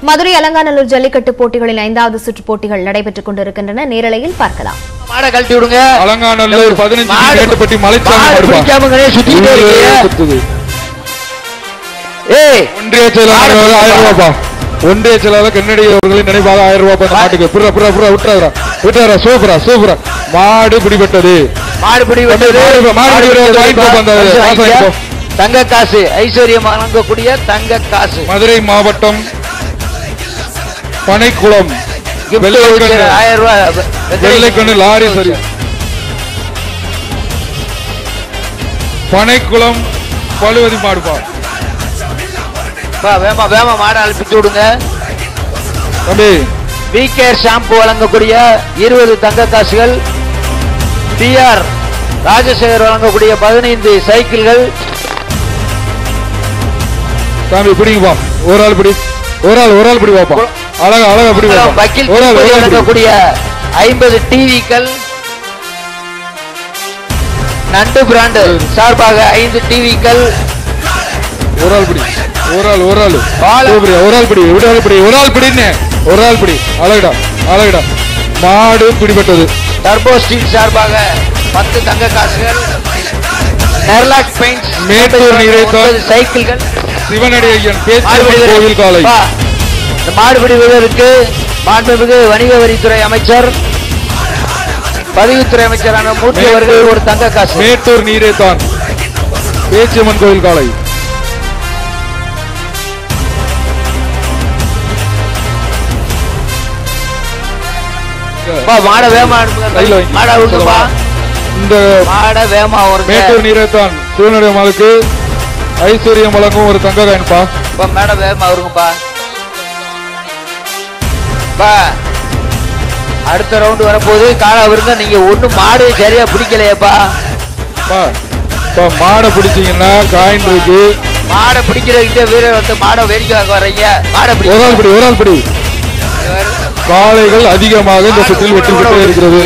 Madurai Alanganallur Jallikattu போட்டிகளின் 5வது சுற்று போட்டிகள் நடைபெற்றுக் கொண்டிருக்கின்றன. நேரலையில் பார்க்கலாம். மாட கழட்டி விடுங்க. அலங்காநல்லூர் 15 கேட்டப்பட்டி மலைச்சாமி பிடிக்காமங்கனே சுத்திட்டே இருக்கீங்க. ஏய் ஒன்றிய செயலாளர் 1000 ரூபாய். ஒன்றிய செயலாளர் கன்னடி அவர்களின் நினைவாக 1000 ரூபாய் அந்த மாட்டுக்கு. புற விட்டுறா சூப்பரா. மாடு பிடிபட்டது. தங்க காசு ஐஸ்வர்யம் வழங்கக்கூடிய தங்க காசு. மதுரை மாவட்டம் பனைக்குளம் 1000 ரூபாய் வெள்ளைக்கண்ணு லாரி சரி. பனைக்குளம் பழுவதி மாடுப்பா. வேமா மாட அனுப்பிச்சு விடுங்க. தம்பி விகேர் ஷாம்பு வழங்கக்கூடிய 20 தங்க காசுகள். டிஆர் ராஜசேகர் வழங்கக்கூடிய 15 சைக்கிள்கள். சாமி பிடிங்கப்பா. ஒரு ஆள் பிடி பாப்பா. அழகா பிடி பாப்பா. வக்கீல் வழங்கக்கூடிய 50 டிவிக்கள். நண்டு பிராண்ட் சார்பாக 5 டிவிக்கள். ஒரு ஆள் பிடி. அழகடா மாடு பிடிபட்டது. டர்போ ஸ்டீல் சார்பாக 10 தங்க காசுகள். நெர்லாக் பெயிண்ட்ஸ் மேட்டூர் நீரைக்கால் சைக்கிள்கள். சிவனடி ஐயன் பேச்சியம்மன் கோவில் காலை. இந்த மாடுபிடி வீரருக்கு மாண்புமிகு வணிக வரித்துறை அமைச்சர் பதிவுத்துறை அமைச்சரான மூர்த்தி அவர்கள் ஒரு தங்க காசு. மேட்டூர் நீரைத்தான் பேச்சியம்மன் கோவில் காலை. மாட வேமா இந்த மாட வேமா ஒரு மேட்டூர் நீரைத்தான் சிவனடி அம்மாளுக்கு ஐஸ்வர்யம் வழங்கும் ஒரு தங்க காயின்பா. மேட வேமா வருங்கப்பா. அடுத்த ரவுண்ட் வரப்போது காலா விருங்க. நீங்க ஒண்ணும் மாடு சரியா பிடிக்கலையப்பா. மாடை பிடிச்சீங்கன்னா காயின் இருக்கு. மாடை பிடிக்கிறதுக்கு வீரர் வந்து மாடை வேடிக்கை வர்றீங்க. மாடை ஒரு ஆள் பிடி. காளைகள் அதிகமாக இந்த சுற்றில் வெற்றி பெற்று இருக்கிறது.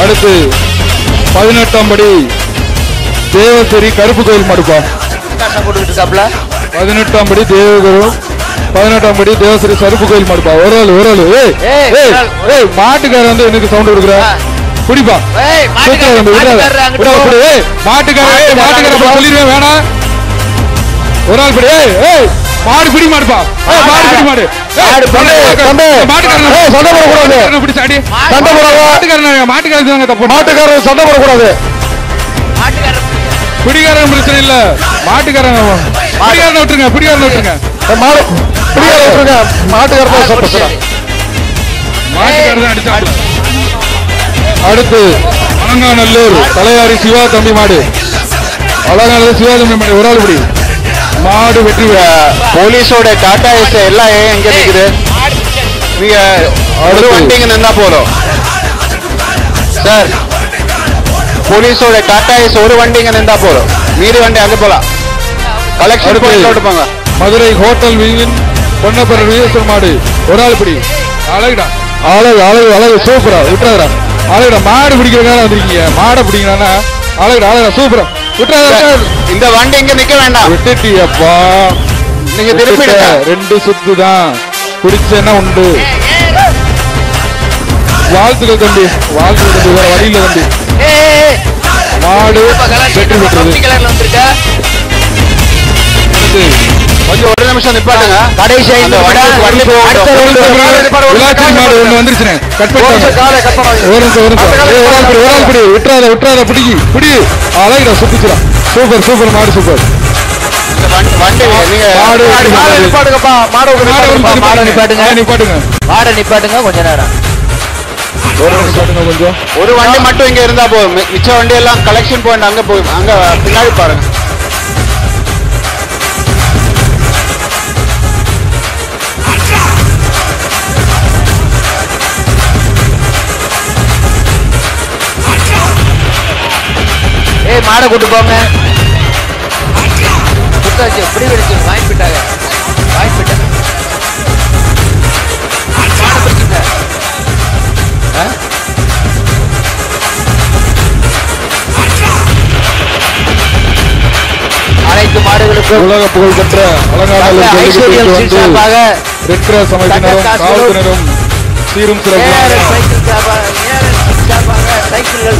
அடுத்து 18ஆம் படி தேவசரி கருப்பு கோயில் மாடுப்பா. 18ஆம் படி தேவகுரும் 18ஆம் படி தேவசரி கருப்பு கோயில் மாடுப்பா. ஒரு ஆள் மாட்டுக்காரர் வந்து எனக்கு சவுண்ட் கொடுக்குற குடிப்பா. மாட்டுக்காரர் சொல்லிடுவேன் வேணாம். ஒரு ஆள் படி. மாடு பிடி மாடுப்பா. மாட்டுக்காரன் சண்டை போடக்கூடாது. பிடிக்காரன் பிரச்சனை இல்ல. மாட்டுக்காரன் விட்டுருங்க. மாட்டுக்காரன் அடிச்சா. அடுத்து அலங்காநல்லூர் தலையாரி சிவா தம்பி மாடு. அலங்காநல்லூர் சிவா தம்பி மாடு. ஒரு ஆள் பிடி. மாடு வெற்றி. போலீஸோட டாடா ஏஸ் எல்லாம் எங்க இருக்குது? நீங்க ஒரு வண்டிங்க நின்னா போதும் சார். போலீஸோட டாடா ஏஸ் ஒரு வண்டிங்க நின்றா போதும். மீதி வண்டி அங்க போலாம். கலெக்ஷன் போயிட்டு போங்க. மதுரை ஹோட்டல் வீதியின் பொன்னப்பர் வீரேஸ்வர் மாடு. ஒரு ஆள் பிடி. அழகு சூப்பரா விட்டுறாரா. அழகுடா மாடு பிடிக்கிறதுக்காக வந்திருக்கீங்க. மாடை பிடிக்கிறானா அழகுடா சூப்பரா விட்டுறாரா. இந்த வண்டி இங்க நிக்க வேண்டாம். விட்டுட்டியப்பா. நீங்க திருப்பி 2 சுத்து தான் பிடிச்சேன்னா உண்டு. வாழ்த்துக்கள் தம்பி. வேற வழியில தம்பி. மாடு வெற்றி பெற்றது. கொஞ்சம் ஒரு நிமிஷம் நிப்பாட்டுங்க. கடைசி மாடு ஒண்ணு வந்துருச்சுனே. கட் பண்ணி விட்டுறாத பிடி. அழகுடா சுத்திச்சுடா. சூப்பர் மாடு சூப்பர். நிப்பாட்டுங்க கொஞ்ச நேரம். ஒரு வண்டி மட்டும் இங்க இருந்தா போதும். மிச்ச வண்டி எல்லாம் கலெக்ஷன் பாயிண்ட் அங்க போய் அங்க பின்னாடி பாருங்க. மாடை கூட்டு போங்க. பிடி வெடிச்சு வாங்கிட்டாங்க. அனைத்து மாடுகளும் உலக புகழ்பெற்ற அலங்காநல்லூர் ஜல்லிக்கட்டு வந்து ரெட் கிராஸ் அமைப்பினரும் காவல்துறையினரும் சீரும் சிறப்பும்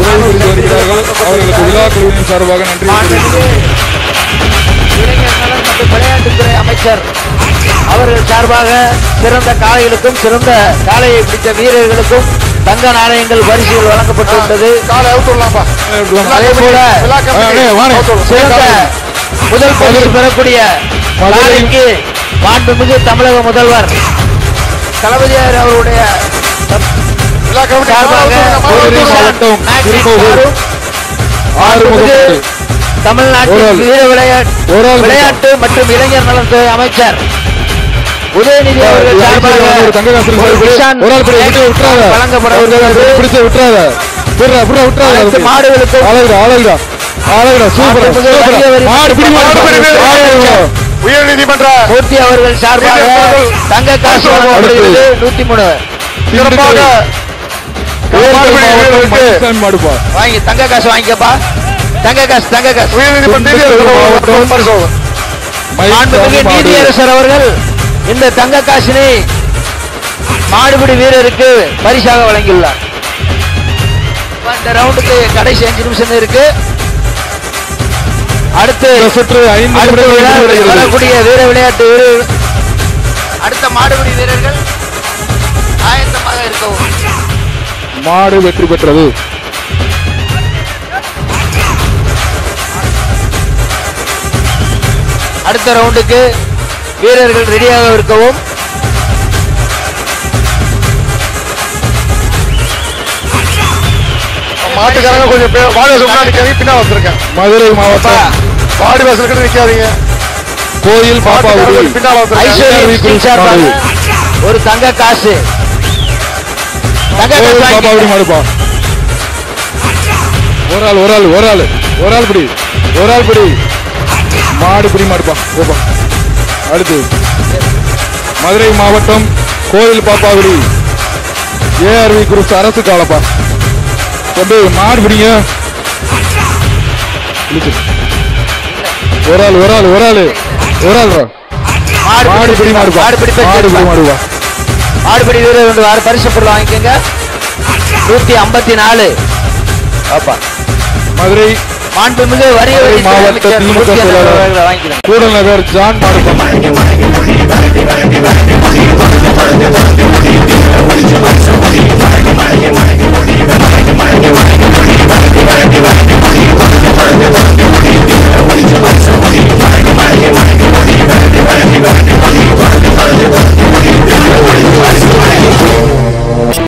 உதவி புரிந்து வருகிறார்கள். அவர்களுக்கு விழா குழுவின் சார்பாக நன்றி. இளைஞர் நலன் மற்றும் விளையாட்டுத்துறை அமைச்சர் அவர்கள் சார்பாக சிறந்த காளைகளுக்கும் சிறந்த காளையை பிடித்த வீரர்களுக்கும் தங்க நாணயங்கள் பரிசுகள் வழங்கப்பட்டுள்ளது. அதே போல சிறந்த முதல் பரிசு பெறக்கூடிய காளைக்கு மாண்புமிகு தமிழக முதல்வர் தளபதியார் அவருடைய தமிழ்நாட்டில் வீர விளையாட்டு மற்றும் இளைஞர் நலத்துறை அமைச்சர் உதயநிதி அவர்கள் சார்பாக உயர்நீதிமன்ற மூர்த்தி அவர்கள் சார்பாக தங்க காசு 103 வாங்கி தங்க காசு வாங்கிக்கப்பா. தங்க காசு நீதியரசர் அவர்கள் இந்த தங்க காசினை மாடுபிடி வீரருக்கு பரிசாக வழங்கியுள்ளார். இந்த ரவுண்டுக்கு கடைசி 5 நிமிஷம் இருக்கு. அடுத்து வரக்கூடிய வீர விளையாட்டு வீரர்கள் அடுத்த மாடுபிடி வீரர்கள் ஆயத்தமாக இருக்கவும். மாடு வெற்றி பெற்றது. அடுத்த ரவுண்டுக்கு வீரர்கள் ரெடியாக இருக்கவும். மாட்டுக்காரங்க கொஞ்சம் பின்னா வந்திருக்கேன். மதுரை மாவட்டம் பாடி வாசல் நிக்காதீங்க. கோயில் பாப்பா ஒரு தங்க காசு மாடுப்பா. ஒரு ஆள் பிடி மாடு பிடி மாடுப்பா. அடுத்து மதுரை மாவட்டம் கோயில் பாப்பாவிடி ஏஆர்வி குரூப்ஸ் அரசு காலப்பா. கொண்டு மாடு பிடிங்க. ஒரு ஆள் மாடு பிடி மாடுப்பா. மாடுபிடி வீரர் வந்து பரிசு பொருள் வாங்கிக்கோங்க. 154 மதுரை மாண்புமிகு வரி மாவட்ட திமுக செயலாளர் கூடல் நகர் ஜான் மாடுப்பா.